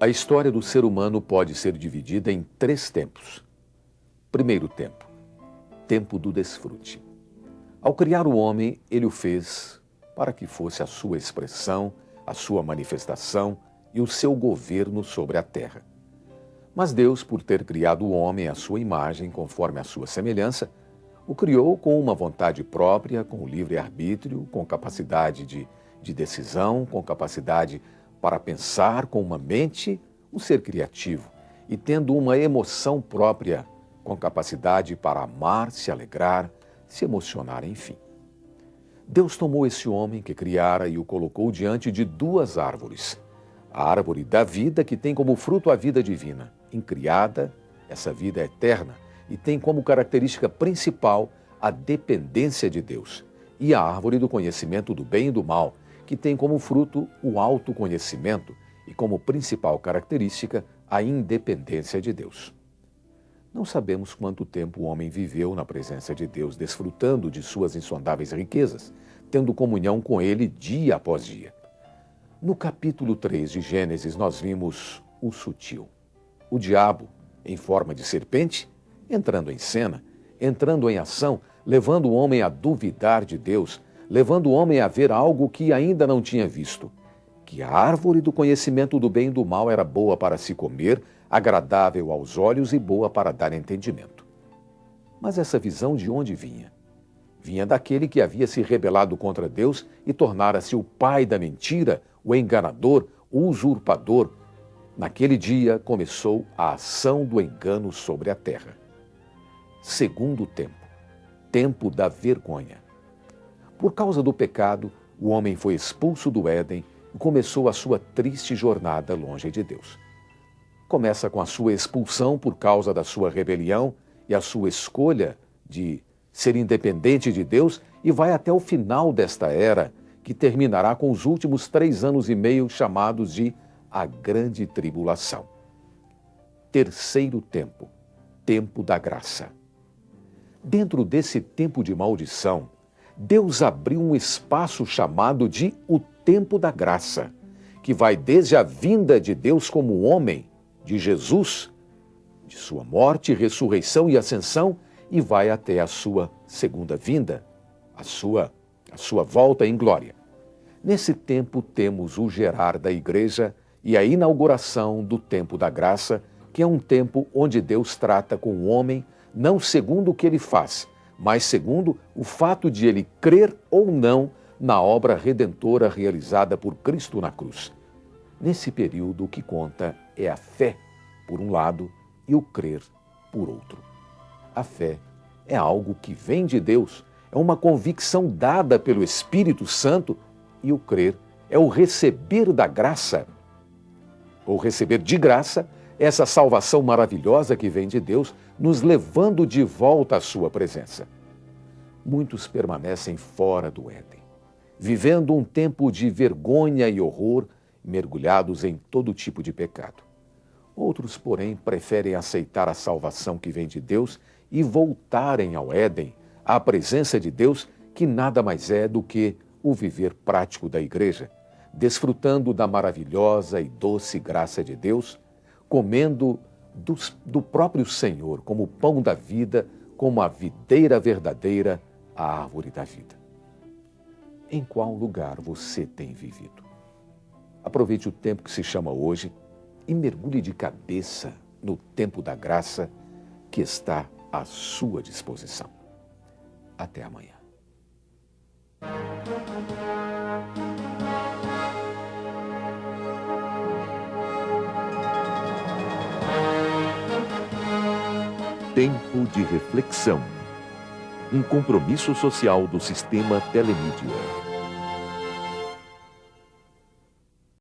A história do ser humano pode ser dividida em 3 tempos. Primeiro tempo, tempo do desfrute. Ao criar o homem, ele o fez para que fosse a sua expressão, a sua manifestação e o seu governo sobre a terra. Mas Deus, por ter criado o homem à sua imagem, conforme a sua semelhança, o criou com uma vontade própria, com o livre-arbítrio, com capacidade de decisão, com capacidade para pensar, com uma mente, um ser criativo, e tendo uma emoção própria, com capacidade para amar, se alegrar, se emocionar, enfim. Deus tomou esse homem que criara e o colocou diante de 2 árvores. A árvore da vida, que tem como fruto a vida divina, incriada, essa vida é eterna, e tem como característica principal a dependência de Deus. E a árvore do conhecimento do bem e do mal, que tem como fruto o autoconhecimento e como principal característica a independência de Deus. Não sabemos quanto tempo o homem viveu na presença de Deus, desfrutando de suas insondáveis riquezas, tendo comunhão com Ele dia após dia. No capítulo 3 de Gênesis, nós vimos o sutil. O diabo, em forma de serpente, entrando em cena, entrando em ação, levando o homem a duvidar de Deus, levando o homem a ver algo que ainda não tinha visto, que a árvore do conhecimento do bem e do mal era boa para se comer, agradável aos olhos e boa para dar entendimento. Mas essa visão de onde vinha? Vinha daquele que havia se rebelado contra Deus e tornara-se o pai da mentira, o enganador, o usurpador. Naquele dia começou a ação do engano sobre a terra. Segundo tempo, tempo da vergonha. Por causa do pecado, o homem foi expulso do Éden e começou a sua triste jornada longe de Deus. Começa com a sua expulsão por causa da sua rebelião e a sua escolha de ser independente de Deus e vai até o final desta era, que terminará com os últimos 3 anos e meio chamados de a Grande Tribulação. Terceiro tempo, tempo da graça. Dentro desse tempo de maldição, Deus abriu um espaço chamado de o tempo da graça, que vai desde a vinda de Deus como homem, de Jesus, de sua morte, ressurreição e ascensão, e vai até a sua segunda vinda, a sua volta em glória. Nesse tempo temos o gerar da igreja e a inauguração do tempo da graça, que é um tempo onde Deus trata com o homem não segundo o que ele faz, mas segundo o fato de ele crer ou não na obra redentora realizada por Cristo na cruz. Nesse período, o que conta é a fé, por um lado, e o crer, por outro. A fé é algo que vem de Deus, é uma convicção dada pelo Espírito Santo, e o crer é o receber da graça, ou receber de graça essa salvação maravilhosa que vem de Deus, nos levando de volta à sua presença. Muitos permanecem fora do Éden, vivendo um tempo de vergonha e horror, mergulhados em todo tipo de pecado. Outros, porém, preferem aceitar a salvação que vem de Deus e voltarem ao Éden, à presença de Deus, que nada mais é do que o viver prático da igreja, desfrutando da maravilhosa e doce graça de Deus, comendo do próprio Senhor como o pão da vida, como a videira verdadeira, a árvore da vida. Em qual lugar você tem vivido? Aproveite o tempo que se chama hoje e mergulhe de cabeça no tempo da graça que está à sua disposição. Até amanhã. Tempo de reflexão. Um compromisso social do Sistema Telemídia.